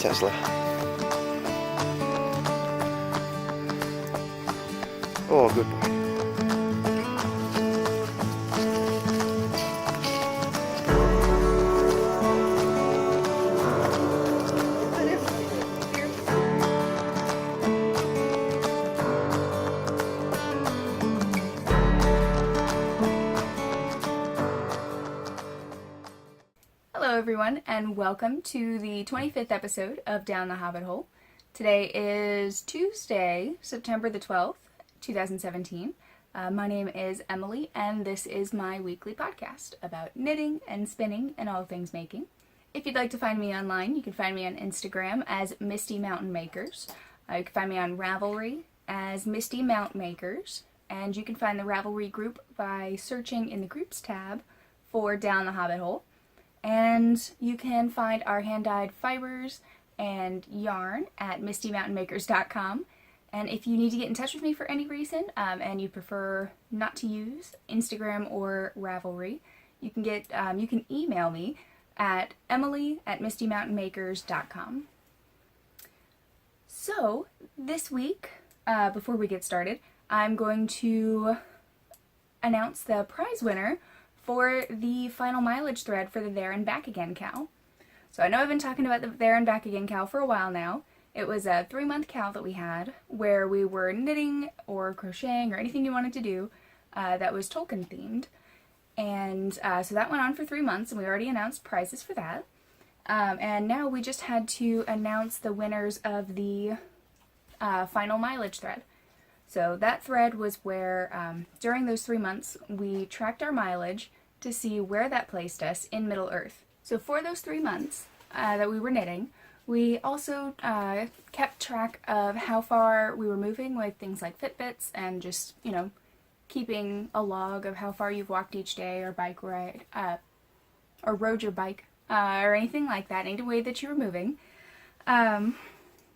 Tesla. Oh, good boy. Hello everyone, and welcome to the 25th episode of Down the Hobbit Hole. Today is Tuesday, September the 12th, 2017. My name is Emily, and this is my weekly podcast about knitting and spinning and all things making. If you'd like to find me online, you can find me on Instagram as MistyMountMakers. You can find me on Ravelry as MistyMountMakers, and you can find the Ravelry group by searching in the Groups tab for Down the Hobbit Hole. And you can find our hand-dyed fibers and yarn at MistyMountMakers.com. And if you need to get in touch with me for any reason, and you prefer not to use Instagram or Ravelry, you can email me at emily@MistyMountainMakers.com. So this week, before we get started, I'm going to announce the prize winner for the final mileage thread for the There and Back Again KAL. So I know I've been talking about the There and Back Again KAL for a while now. It was a 3-month KAL that we had where we were knitting or crocheting or anything you wanted to do that was Tolkien themed. And so that went on for 3 months, and we already announced prizes for that. And now we just had to announce the winners of the final mileage thread. So that thread was where, during those 3 months, we tracked our mileage to see where that placed us in Middle Earth. So for those 3 months that we were knitting, we also kept track of how far we were moving with things like Fitbits and just, keeping a log of how far you've walked each day or bike ride, or rode your bike, or anything like that, any way that you were moving,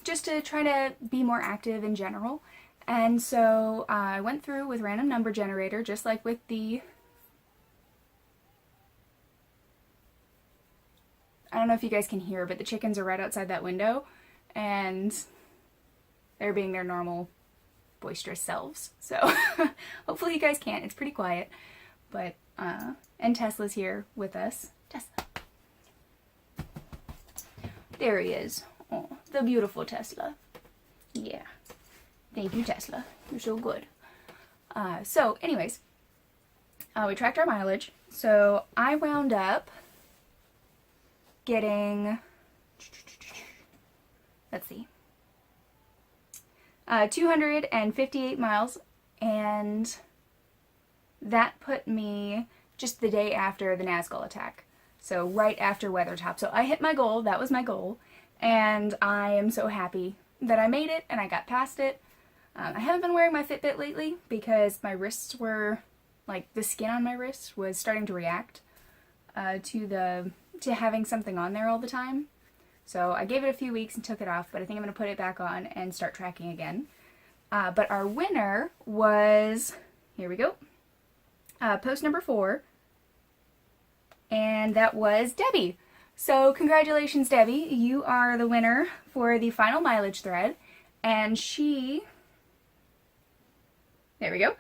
just to try to be more active in general. And so I went through with random number generator, just like with the, I don't know if you guys can hear, but the chickens are right outside that window, and they're being their normal boisterous selves. So hopefully you guys can't. It's pretty quiet, but, and Tesla's here with us. Tesla. There he is. Oh, the beautiful Tesla. Yeah. Thank you, Tesla. You're so good. So anyways, we tracked our mileage. So I wound up getting, let's see, 258 miles, and that put me just the day after the Nazgul attack. So right after Weathertop. So I hit my goal. That was my goal. And I am so happy that I made it and I got past it. I haven't been wearing my Fitbit lately because my wrists were, the skin on my wrist was starting to react to having something on there all the time. So I gave it a few weeks and took it off, but I think I'm going to put it back on and start tracking again. But our winner was, here we go, post number 4, and that was Debbie. So congratulations, Debbie. You are the winner for the final mileage thread, and there we go.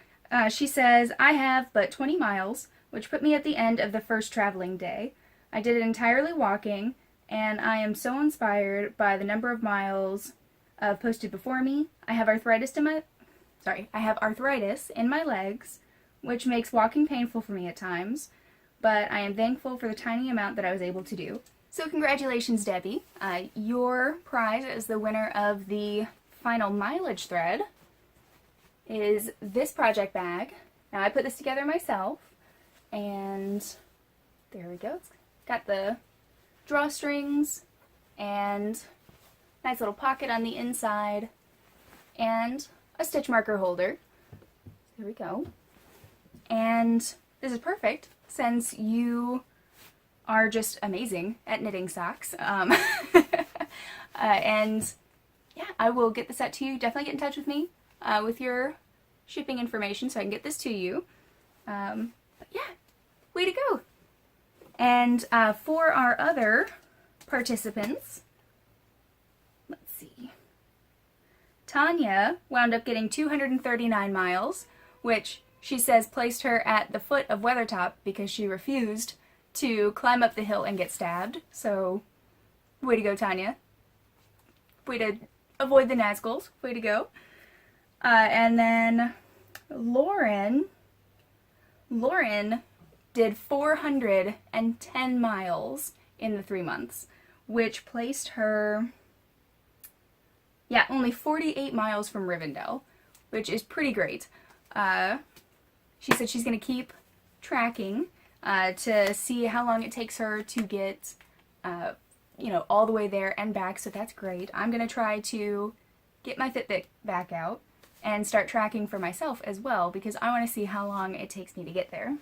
She says, I have but 20 miles, which put me at the end of the first traveling day. I did it entirely walking, and I am so inspired by the number of miles posted before me. I have arthritis in my legs, which makes walking painful for me at times, but I am thankful for the tiny amount that I was able to do. So congratulations, Debbie. Your prize as the winner of the final mileage thread is this project bag. Now I put this together myself, and there we go. It's got the drawstrings and nice little pocket on the inside and a stitch marker holder. There we go. And this is perfect since you are just amazing at knitting socks. And yeah, I will get this out to you. Definitely get in touch with me with your shipping information so I can get this to you. But yeah, way to go. And for our other participants, Tanya wound up getting 239 miles, which she says placed her at the foot of Weathertop because she refused to climb up the hill and get stabbed. So, way to go, Tanya. Way to avoid the Nazguls. Way to go. And then Lauren did 410 miles in the 3 months, which placed her, only 48 miles from Rivendell, which is pretty great. She said she's going to keep tracking to see how long it takes her to get, all the way there and back, so that's great. I'm going to try to get my Fitbit back out and start tracking for myself as well, because I want to see how long it takes me to get there.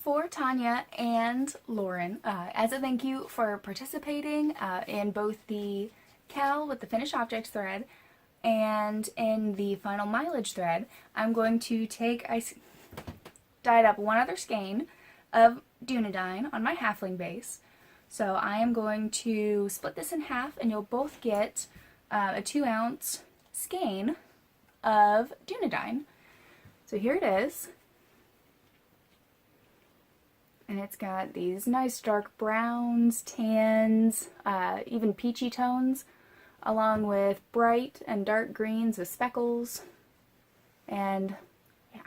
For Tanya and Lauren, as a thank you for participating in both the MKAL with the finished objects thread and in the final mileage thread, I'm going to take, I dyed up one other skein of Dunedain on my halfling base. So I am going to split this in half, and you'll both get a 2-ounce skein of Dunedain. So here it is. And it's got these nice dark browns, tans, even peachy tones, along with bright and dark greens with speckles. And yeah,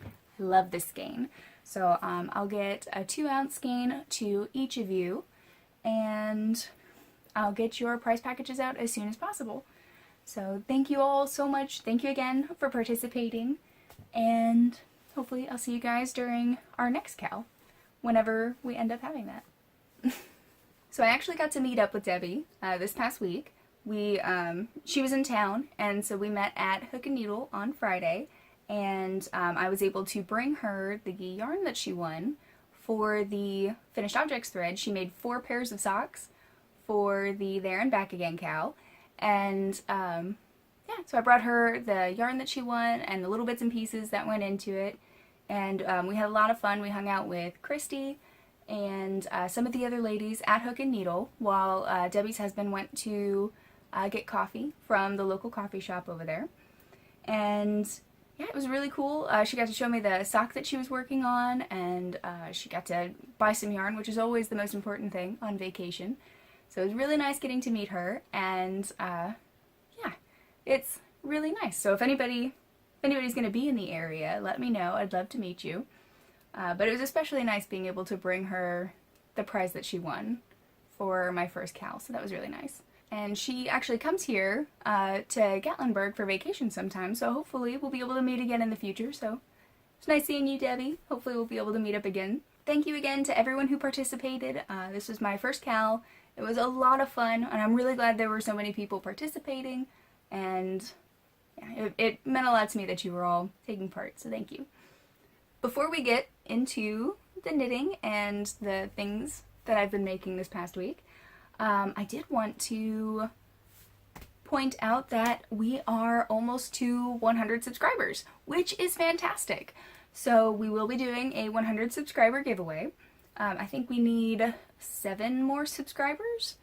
I love this skein. So I'll get a 2-ounce skein to each of you, and I'll get your prize packages out as soon as possible. So thank you all so much. Thank you again for participating, and hopefully I'll see you guys during our next MKAL, whenever we end up having that. So I actually got to meet up with Debbie this past week. She was in town, and so we met at Hook and Needle on Friday, and I was able to bring her the yarn that she won for the finished objects thread. She made 4 pairs of socks for the There and Back Again MKAL, and so I brought her the yarn that she won and the little bits and pieces that went into it, and we had a lot of fun. We hung out with Christy and some of the other ladies at Hook and Needle while Debbie's husband went to get coffee from the local coffee shop over there. And yeah, it was really cool. She got to show me the sock that she was working on, and she got to buy some yarn, which is always the most important thing on vacation. So it was really nice getting to meet her, and it's really nice. So if anybody's going to be in the area, let me know. I'd love to meet you. But it was especially nice being able to bring her the prize that she won for my first MKAL, so that was really nice. And she actually comes here to Gatlinburg for vacation sometime, so hopefully we'll be able to meet again in the future. So it's nice seeing you, Debbie. Hopefully we'll be able to meet up again. Thank you again to everyone who participated. This was my first MKAL. It was a lot of fun, and I'm really glad there were so many people participating, and yeah, it meant a lot to me that you were all taking part, so thank you. Before we get into the knitting and the things that I've been making this past week, I did want to point out that we are almost to 100 subscribers, which is fantastic. So we will be doing a 100 subscriber giveaway. I think we need 7 more subscribers.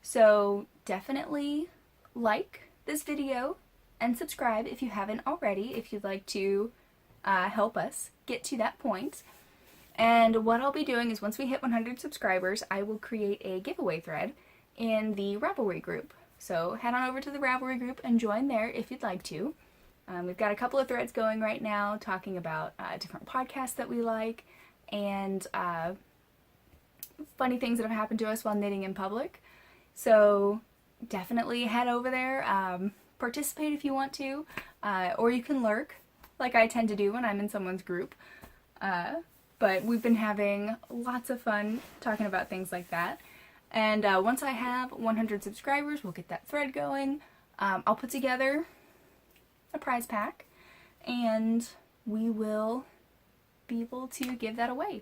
So definitely like this video and subscribe if you haven't already, if you'd like to help us get to that point. And what I'll be doing is once we hit 100 subscribers, I will create a giveaway thread in the Ravelry group. So head on over to the Ravelry group and join there if you'd like to. We've got a couple of threads going right now talking about different podcasts that we like and funny things that have happened to us while knitting in public. So definitely head over there, participate if you want to, or you can lurk like I tend to do when I'm in someone's group. But we've been having lots of fun talking about things like that. And once I have 100 subscribers, we'll get that thread going. I'll put together a prize pack, and we will be able to give that away.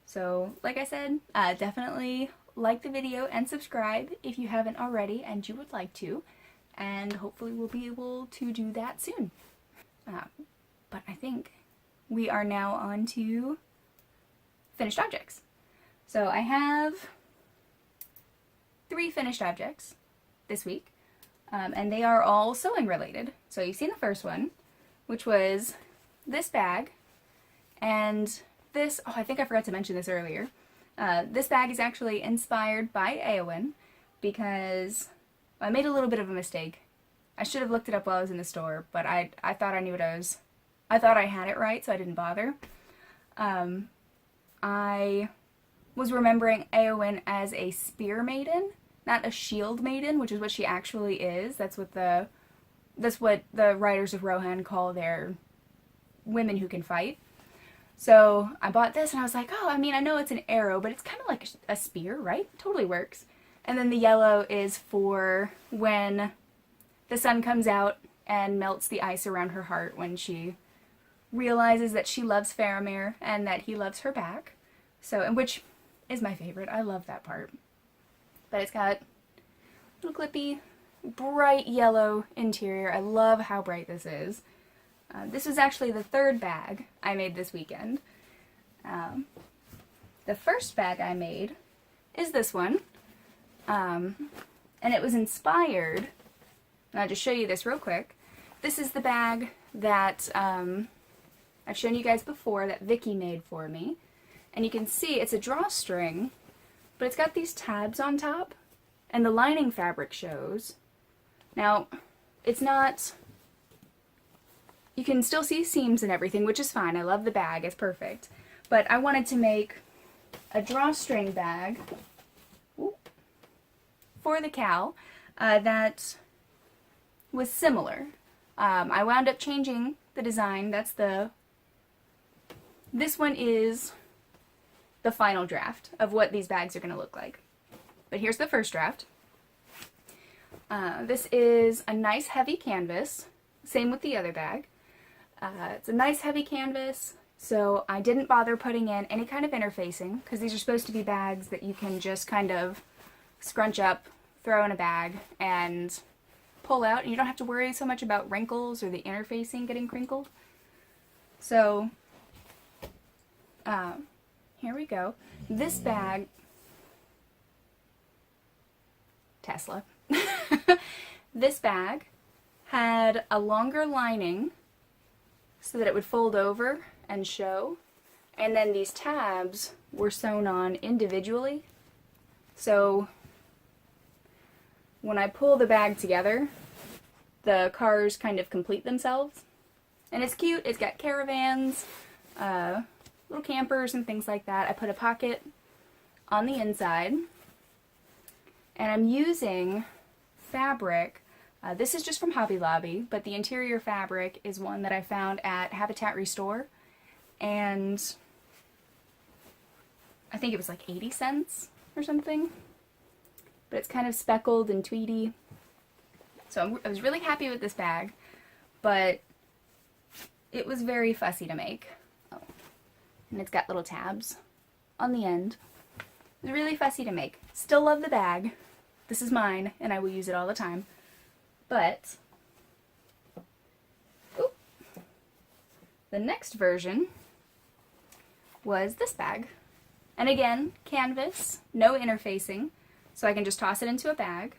So, like I said, definitely like the video and subscribe if you haven't already and you would like to. And hopefully we'll be able to do that soon. But I think we are now on to finished objects. So I have 3 finished objects this week. and they are all sewing related. So you've seen the first one, which was this bag, and this, oh, I think I forgot to mention this earlier. This bag is actually inspired by Eowyn because I made a little bit of a mistake. I should have looked it up while I was in the store, but I thought I knew what I thought I had it right, so I didn't bother. I was remembering Eowyn as a spear maiden, not a shield maiden, which is what she actually is. That's what the writers of Rohan call their women who can fight. So I bought this and I was like, oh, I mean, I know it's an arrow, but it's kind of like a spear, right? Totally works. And then the yellow is for when the sun comes out and melts the ice around her heart when she realizes that she loves Faramir and that he loves her back. So, and which is my favorite. I love that part. But it's got a little clippy, bright yellow interior. I love how bright this is. This was actually the third bag I made this weekend. The first bag I made is this one. And it was inspired, and I'll just show you this real quick. This is the bag that I've shown you guys before that Vicky made for me. And you can see it's a drawstring, but it's got these tabs on top, and the lining fabric shows. Now, it's not... You can still see seams and everything, which is fine. I love the bag. It's perfect. But I wanted to make a drawstring bag for the MKAL that was similar. I wound up changing the design. This one is the final draft of what these bags are going to look like. But here's the first draft. This is a nice heavy canvas. Same with the other bag. It's a nice heavy canvas, so I didn't bother putting in any kind of interfacing, because these are supposed to be bags that you can just kind of scrunch up, throw in a bag, and pull out, and you don't have to worry so much about wrinkles or the interfacing getting crinkled. So, here we go. This bag, Tesla, this bag had a longer lining so that it would fold over and show, and then these tabs were sewn on individually. So when I pull the bag together, the cars kind of complete themselves. And it's cute. It's got caravans, little campers and things like that. I put a pocket on the inside, and I'm using fabric. This is just from Hobby Lobby, but the interior fabric is one that I found at Habitat Restore, and I think it was like 80 cents or something, but it's kind of speckled and tweedy. So I was really happy with this bag, but it was very fussy to make. Oh, and it's got little tabs on the end. It was really fussy to make. Still love the bag. This is mine, and I will use it all the time. But the next version was this bag. And again, canvas, no interfacing, so I can just toss it into a bag.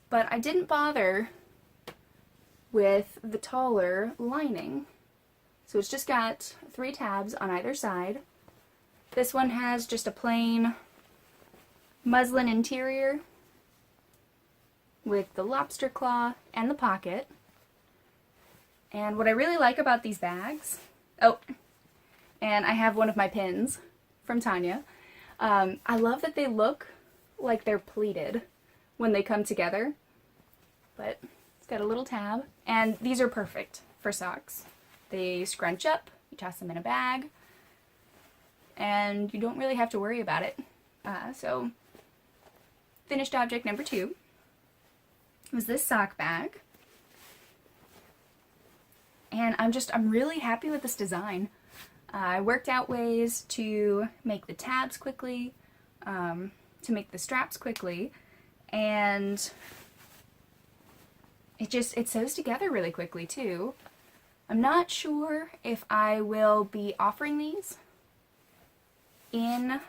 But I didn't bother with the taller lining. So it's just got 3 tabs on either side. This one has just a plain muslin interior with the lobster claw and the pocket. And what I really like about these bags, oh, and I have one of my pins from Tanya. I love that they look like they're pleated when they come together, but it's got a little tab, and these are perfect for socks. They scrunch up, you toss them in a bag, and you don't really have to worry about it. So, finished object number 2 was this sock bag. And I'm really happy with this design. I worked out ways to make the tabs quickly, to make the straps quickly, and it sews together really quickly too. I'm not sure if I will be offering these in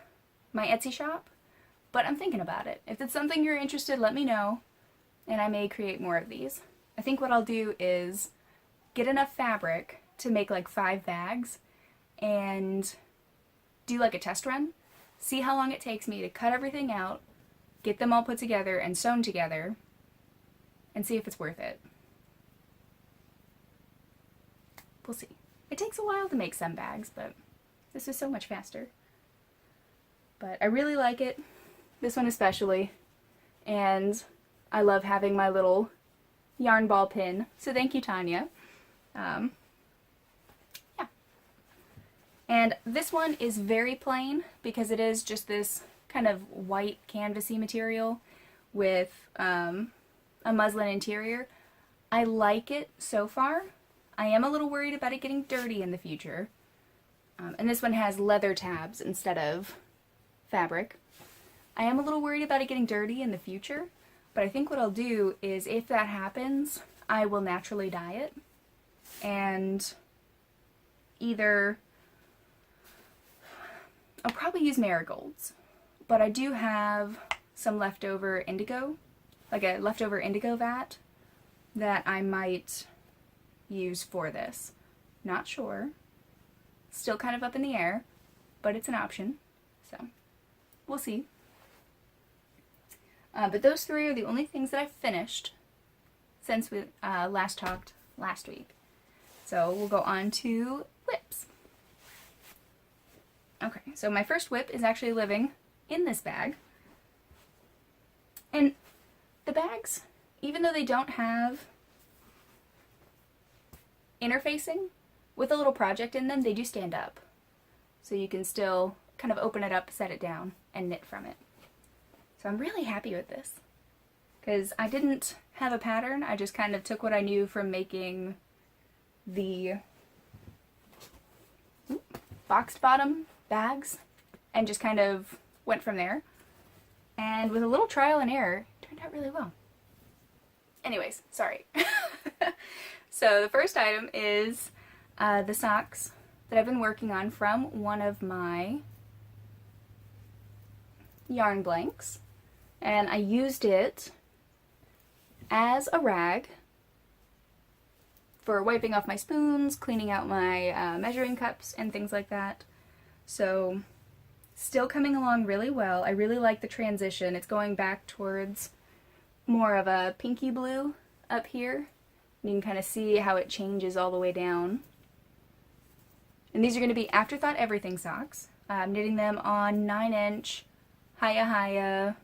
my Etsy shop, but I'm thinking about it. If it's something you're interested, let me know. and I may create more of these. I think what I'll do is get enough fabric to make like 5 bags and do like a test run, see how long it takes me to cut everything out, get them all put together and sewn together, and see if it's worth it. We'll see. It takes a while to make some bags, but this is so much faster. But I really like it, this one especially, and I love having my little yarn ball pin, so thank you, Tanya. Yeah. And this one is very plain because it is just this kind of white canvasy material with a muslin interior. I like it so far. I am a little worried about it getting dirty in the future. And this one has leather tabs instead of fabric. I am a little worried about it getting dirty in the future, but I think what I'll do is if that happens, I will naturally dye it. And either I'll probably use marigolds, but I do have some leftover indigo, like a leftover indigo vat that I might use for this. Not sure. Still kind of up in the air, but it's an option, so we'll see. But those 3 are the only things that I've finished since we last talked last week. So we'll go on to whips. Okay, so my first whip is actually living in this bag. And the bags, even though they don't have interfacing, with a little project in them, they do stand up. So you can still kind of open it up, set it down, and knit from it. So I'm really happy with this. Because I didn't have a pattern, I just kind of took what I knew from making the boxed bottom bags and just kind of went from there. And with a little trial and error, it turned out really well. Anyways, sorry. So the first item is the socks that I've been working on from one of my yarn blanks. And I used it as a rag for wiping off my spoons, cleaning out my measuring cups, and things like that. So, still coming along really well. I really like the transition. It's going back towards more of a pinky blue up here. You can kind of see how it changes all the way down. And these are going to be Afterthought Everything socks. I'm knitting them on 9-inch Haya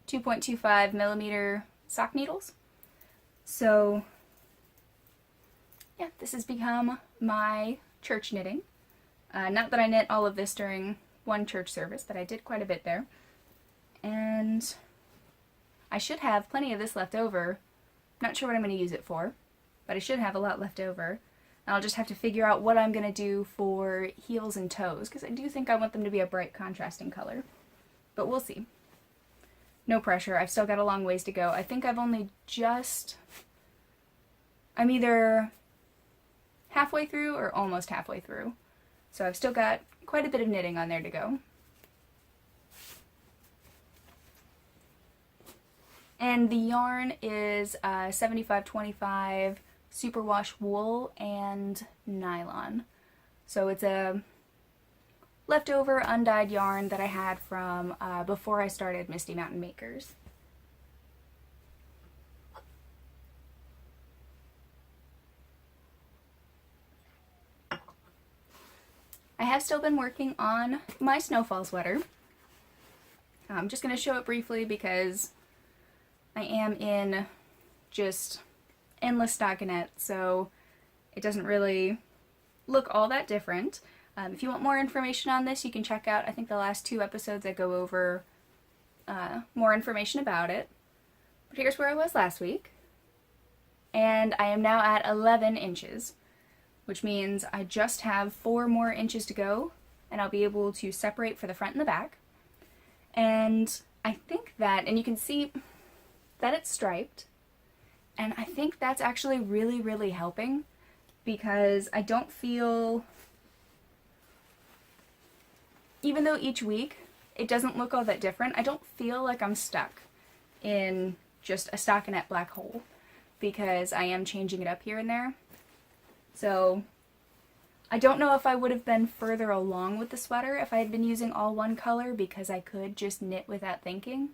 2.25 millimeter sock needles. So, yeah, this has become my church knitting. Not that I knit all of this during one church service, but I did quite a bit there. And I should have plenty of this left over. Not sure what I'm going to use it for, but I should have a lot left over. And I'll just have to figure out what I'm going to do for heels and toes, because I do think I want them to be a bright contrasting color. But we'll see. No pressure. I've still got a long ways to go. I think I've only just... I'm either halfway through or almost halfway through. So I've still got quite a bit of knitting on there to go. And the yarn is 75/25 superwash wool and nylon. So it's a leftover undyed yarn that I had from before I started MistyMountMakers. I have still been working on my snowfall sweater. I'm just going to show it briefly because I am in just endless stockinette, so it doesn't really look all that different. If you want more information on this, you can check out, I think, the last 2 episodes that go over more information about it. But here's where I was last week. And I am now at 11 inches, which means I just have 4 more inches to go, and I'll be able to separate for the front and the back. And I think that, and you can see that it's striped, and I think that's actually really, really helping, because I don't feel, even though each week it doesn't look all that different, I don't feel like I'm stuck in just a stockinette black hole, because I am changing it up here and there. So I don't know if I would have been further along with the sweater if I had been using all one color, because I could just knit without thinking,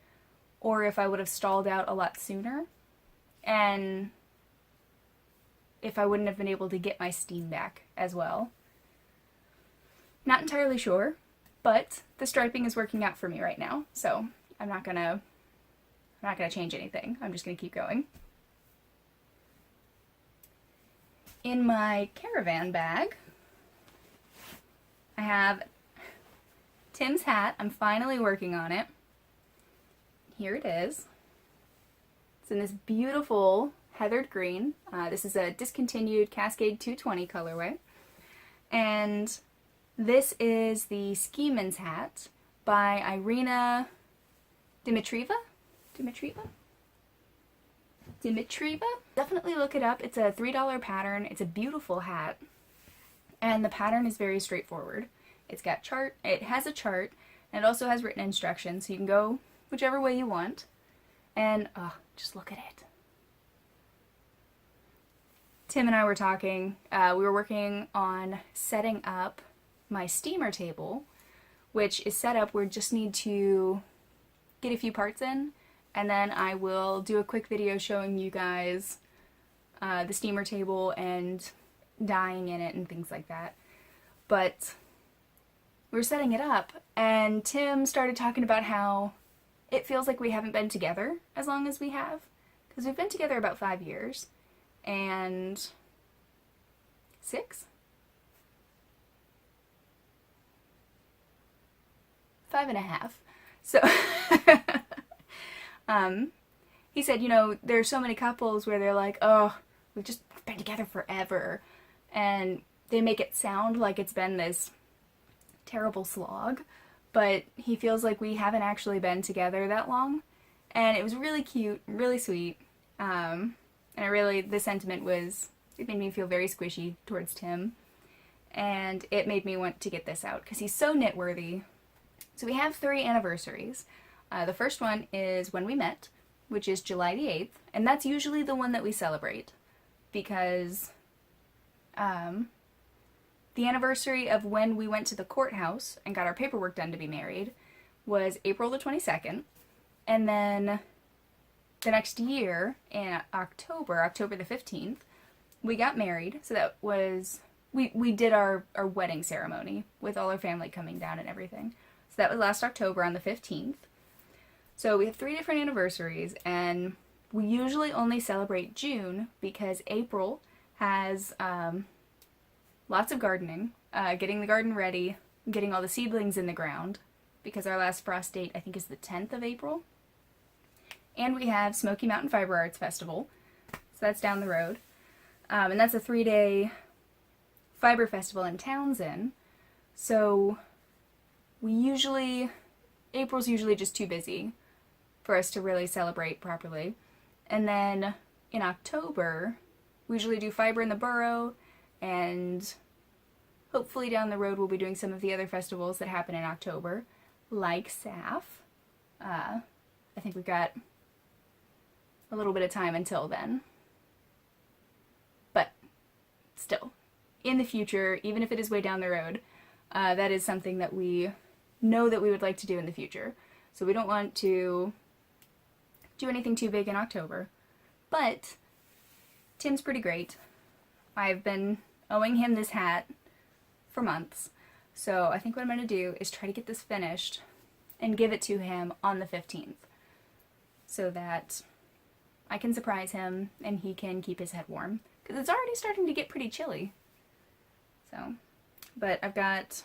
or if I would have stalled out a lot sooner, and if I wouldn't have been able to get my steam back as well. Not entirely sure, but the striping is working out for me right now, so I'm not gonna change anything. I'm just gonna keep going. In my caravan bag, I have Tim's hat. I'm finally working on it. Here it is. It's in this beautiful heathered green. This is a discontinued Cascade 220 colorway. And this is the Skiman's hat by Irina Dimitrieva? Definitely look it up. It's a $3 pattern. It's a beautiful hat. And the pattern is very straightforward. It has a chart, and it also has written instructions, so you can go whichever way you want. And, just look at it. Tim and I were talking, we were working on setting up my steamer table, which is set up where we just need to get a few parts in, and then I will do a quick video showing you guys the steamer table and dyeing in it and things like that. But we were setting it up, and Tim started talking about how it feels like we haven't been together as long as we have, because we've been together about 5 years, and 6? 5.5. So, he said, you know, there's so many couples where they're like, oh, we've just been together forever, and they make it sound like it's been this terrible slog, but he feels like we haven't actually been together that long, and it was really cute, really sweet, and the sentiment was, it made me feel very squishy towards Tim, and it made me want to get this out, because he's so knit-worthy. So we have 3 anniversaries. The first one is when we met, which is July the 8th, and that's usually the one that we celebrate, because the anniversary of when we went to the courthouse and got our paperwork done to be married was April the 22nd, and then the next year, in October the 15th, we got married. So that was, we did our wedding ceremony with all our family coming down and everything. So that was last October on the 15th. So we have 3 different anniversaries, and we usually only celebrate June because April has lots of gardening, getting the garden ready, getting all the seedlings in the ground, because our last frost date, I think, is the 10th of April. And we have Smoky Mountain Fiber Arts Festival, so that's down the road. And that's a 3-day fiber festival in Townsend. So April's usually just too busy for us to really celebrate properly. And then in October, we usually do Fiber in the Borough, and hopefully down the road we'll be doing some of the other festivals that happen in October, like SAF. I think we've got a little bit of time until then. But still, in the future, even if it is way down the road, that is something that we know that we would like to do in the future. So we don't want to do anything too big in October. But Tim's pretty great. I've been owing him this hat for months. So I think what I'm going to do is try to get this finished and give it to him on the 15th, so that I can surprise him and he can keep his head warm, because it's already starting to get pretty chilly. So, but I've got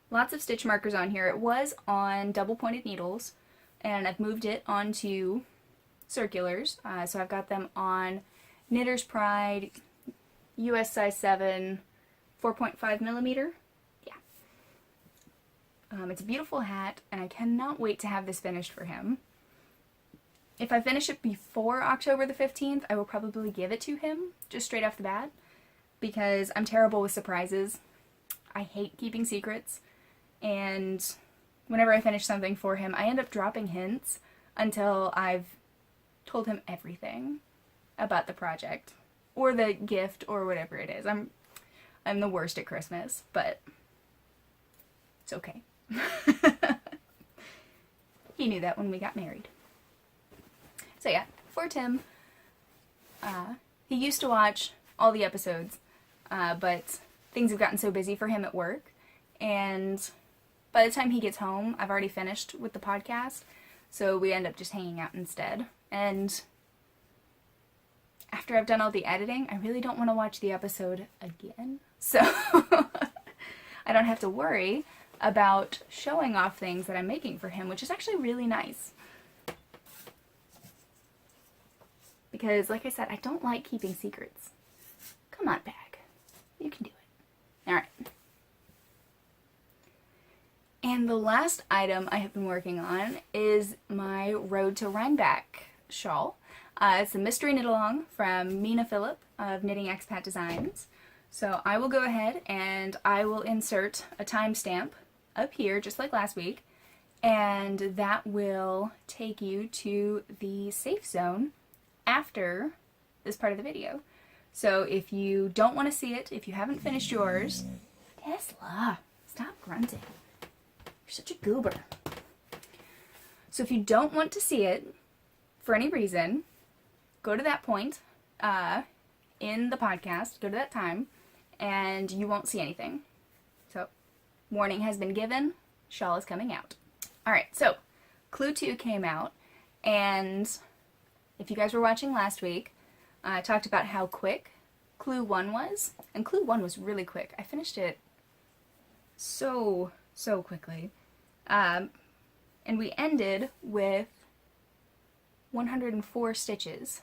lots of stitch markers on here. It was on double pointed needles, and I've moved it onto circulars. So I've got them on Knitter's Pride, US size 7, 4.5 millimeter. Yeah. It's a beautiful hat, and I cannot wait to have this finished for him. If I finish it before October the 15th, I will probably give it to him, just straight off the bat, because I'm terrible with surprises. I hate keeping secrets, and whenever I finish something for him, I end up dropping hints until I've told him everything about the project or the gift or whatever it is. I'm the worst at Christmas, but it's okay. He knew that when we got married. So yeah, for Tim, he used to watch all the episodes, but things have gotten so busy for him at work, and by the time he gets home, I've already finished with the podcast, so we end up just hanging out instead. And after I've done all the editing, I really don't want to watch the episode again, so I don't have to worry about showing off things that I'm making for him, which is actually really nice. Because, like I said, I don't like keeping secrets. Come on, bag. You can do it. Alright. And the last item I have been working on is my Road to Rhinebeck shawl. It's a mystery knit-along from Mina Phillip of Knitting Expat Designs. So I will go ahead and I will insert a timestamp up here, just like last week, and that will take you to the safe zone after this part of the video. So if you don't want to see it, if you haven't finished yours, Tesla, stop grunting. You're such a goober. So if you don't want to see it for any reason, go to that point in the podcast, go to that time, and you won't see anything. So, warning has been given, shawl is coming out. Alright, so Clue 2 came out, and if you guys were watching last week, I talked about how quick Clue 1 was, and Clue 1 was really quick. I finished it so quickly. And we ended with 104 stitches.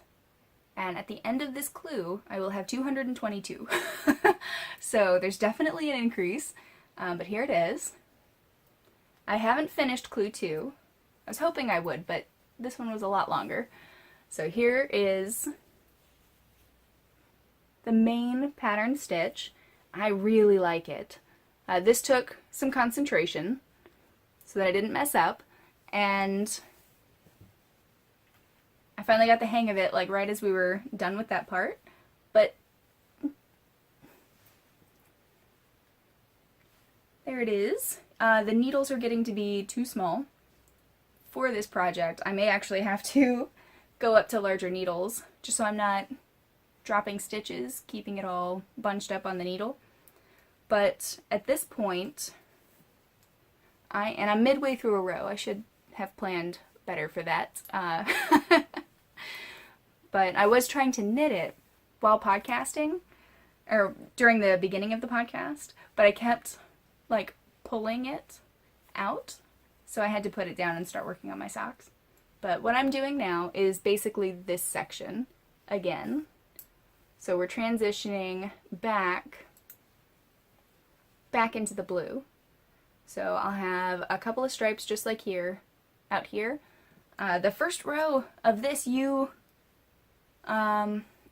And at the end of this clue, I will have 222. So there's definitely an increase, but here it is. I haven't finished Clue 2. I was hoping I would, but this one was a lot longer. So here is the main pattern stitch. I really like it. This took some concentration so that I didn't mess up, and I finally got the hang of it like right as we were done with that part, but there it is. The needles are getting to be too small for this project. I may actually have to go up to larger needles just so I'm not dropping stitches, keeping it all bunched up on the needle. But at this point, I'm midway through a row. I should have planned better for that. But I was trying to knit it while podcasting, or during the beginning of the podcast, but I kept like pulling it out, so I had to put it down and start working on my socks. But what I'm doing now is basically this section again. So we're transitioning back into the blue. So I'll have a couple of stripes just like here, out here. The first row of this, you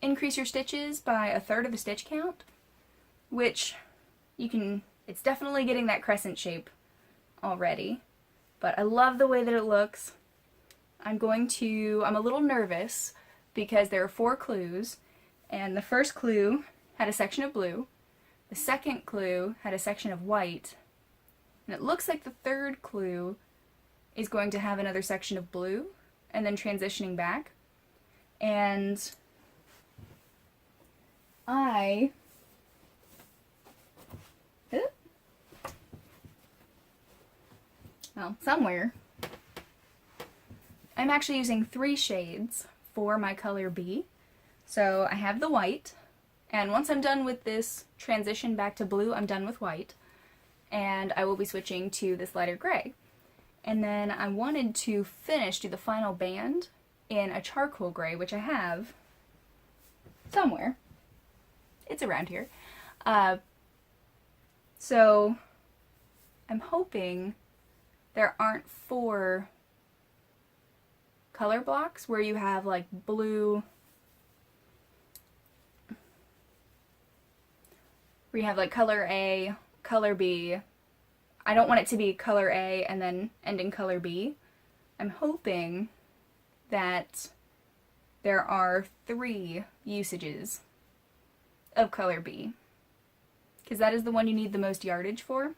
increase your stitches by 1/3 of a stitch count, which you can, it's definitely getting that crescent shape already, but I love the way that it looks. I'm a little nervous because there are 4 clues, and the first clue had a section of blue, the second clue had a section of white, and it looks like the third clue is going to have another section of blue, and then transitioning back. And somewhere, I'm actually using 3 shades for my color B. So I have the white, and once I'm done with this transition back to blue, I'm done with white, and I will be switching to this lighter gray. And then I wanted to do the final band in a charcoal gray, which I have somewhere. It's around here. So I'm hoping there aren't 4 color blocks where you have like blue, where you have like color A, color B. I don't want it to be color A and then end in color B. I'm hoping that there are 3 usages of color B, because that is the one you need the most yardage for.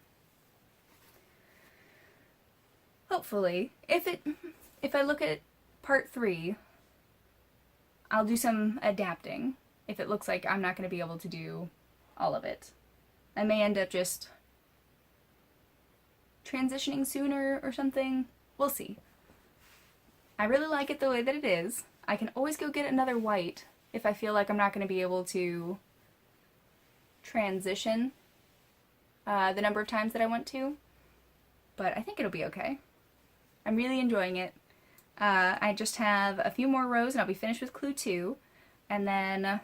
Hopefully, if I look at part 3, I'll do some adapting if it looks like I'm not going to be able to do all of it. I may end up just transitioning sooner or something. We'll see. I really like it the way that it is. I can always go get another white if I feel like I'm not going to be able to transition the number of times that I want to. But I think it'll be okay. I'm really enjoying it. I just have a few more rows and I'll be finished with clue 2. And then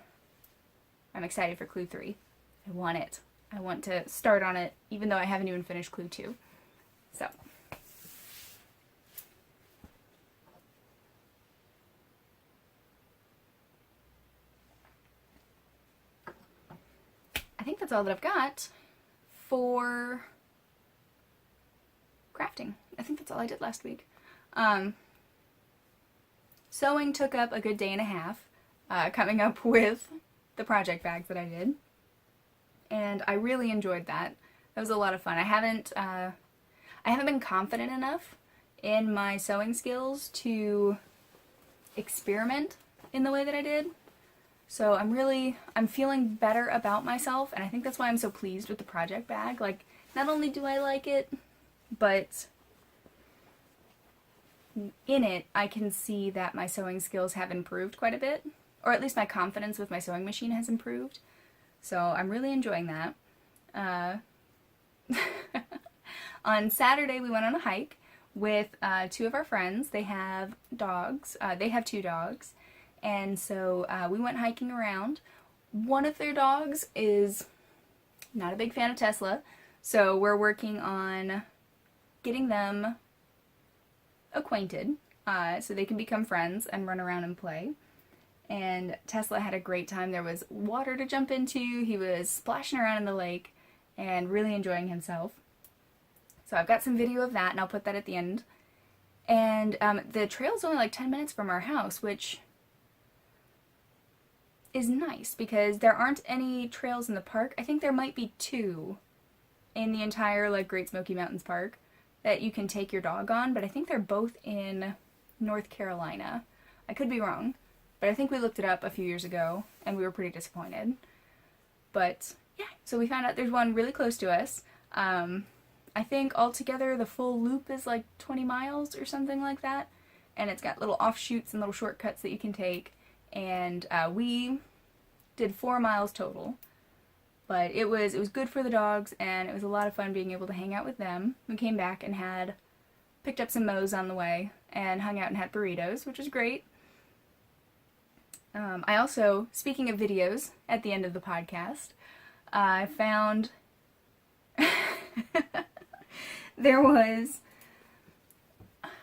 I'm excited for clue 3. I want it. I want to start on it even though I haven't even finished clue 2. So. I think that's all that I've got for crafting. I think that's all I did last week. Sewing took up a good day and a half, coming up with the project bags that I did. And I really enjoyed that. That was a lot of fun. I haven't been confident enough in my sewing skills to experiment in the way that I did. So I'm feeling better about myself, and I think that's why I'm so pleased with the project bag. Like, not only do I like it, but in it, I can see that my sewing skills have improved quite a bit, or at least my confidence with my sewing machine has improved. So I'm really enjoying that. On Saturday, we went on a hike with 2 of our friends. They have dogs. They have 2 dogs. And so we went hiking around. One of their dogs is not a big fan of Tesla, so we're working on getting them acquainted so they can become friends and run around and play. And Tesla had a great time. There was water to jump into. He was splashing around in the lake and really enjoying himself. So I've got some video of that, and I'll put that at the end. And the trail's only like 10 minutes from our house, which is nice because there aren't any trails in the park. I think there might be 2 in the entire like Great Smoky Mountains Park that you can take your dog on, but I think they're both in North Carolina. I could be wrong, but I think we looked it up a few years ago and we were pretty disappointed. But yeah, so we found out there's one really close to us. I think altogether the full loop is like 20 miles or something like that, and it's got little offshoots and little shortcuts that you can take. And we did 4 miles total, but it was good for the dogs, and it was a lot of fun being able to hang out with them. We came back and picked up some Moe's on the way and hung out and had burritos, which was great. I also, speaking of videos at the end of the podcast, I found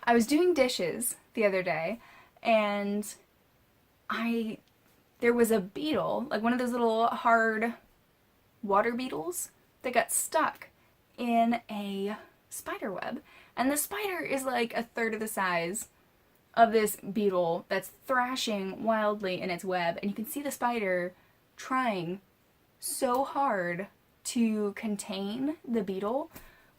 I was doing dishes the other day, and there was a beetle, like one of those little hard water beetles, that got stuck in a spider web. And the spider is like a third of the size of this beetle that's thrashing wildly in its web. And you can see the spider trying so hard to contain the beetle,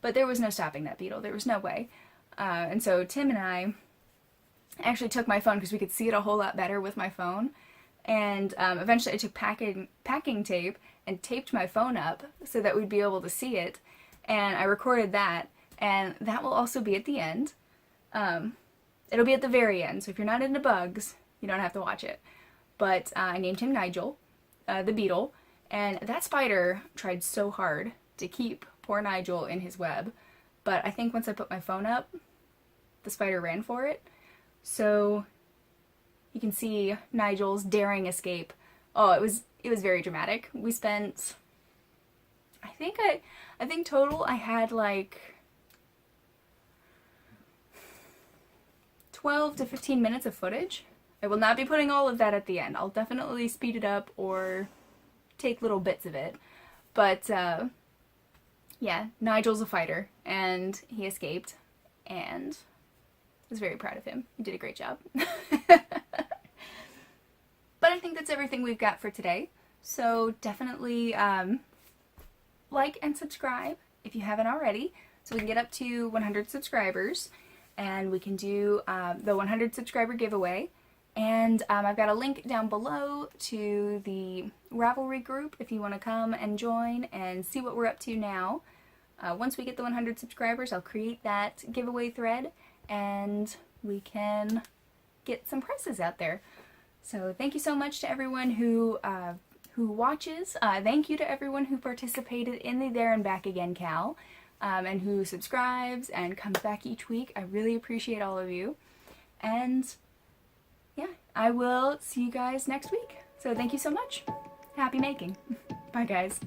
but there was no stopping that beetle. There was no way. And so Tim and I actually took my phone because we could see it a whole lot better with my phone, and eventually I took packing tape and taped my phone up so that we'd be able to see it, and I recorded that, and that will also be at the end. It'll be at the very end, so if you're not into bugs, you don't have to watch it. But I named him Nigel, the beetle, and that spider tried so hard to keep poor Nigel in his web, but I think once I put my phone up, the spider ran for it. So you can see Nigel's daring escape. Oh, it was very dramatic. We spent, I think total I had like 12 to 15 minutes of footage. I will not be putting all of that at the end. I'll definitely speed it up or take little bits of it. But yeah, Nigel's a fighter, and he escaped, and I was very proud of him. He did a great job. But I think that's everything we've got for today. So definitely like and subscribe if you haven't already, so we can get up to 100 subscribers and we can do the 100 subscriber giveaway. And I've got a link down below to the Ravelry group if you want to come and join and see what we're up to now. Once we get the 100 subscribers, I'll create that giveaway thread and we can get some prizes out there. So thank you so much to everyone who watches. Thank you to everyone who participated in the There and Back Again KAL, and who subscribes and comes back each week. I really appreciate all of you. And yeah, I will see you guys next week. So thank you so much. Happy making. Bye guys.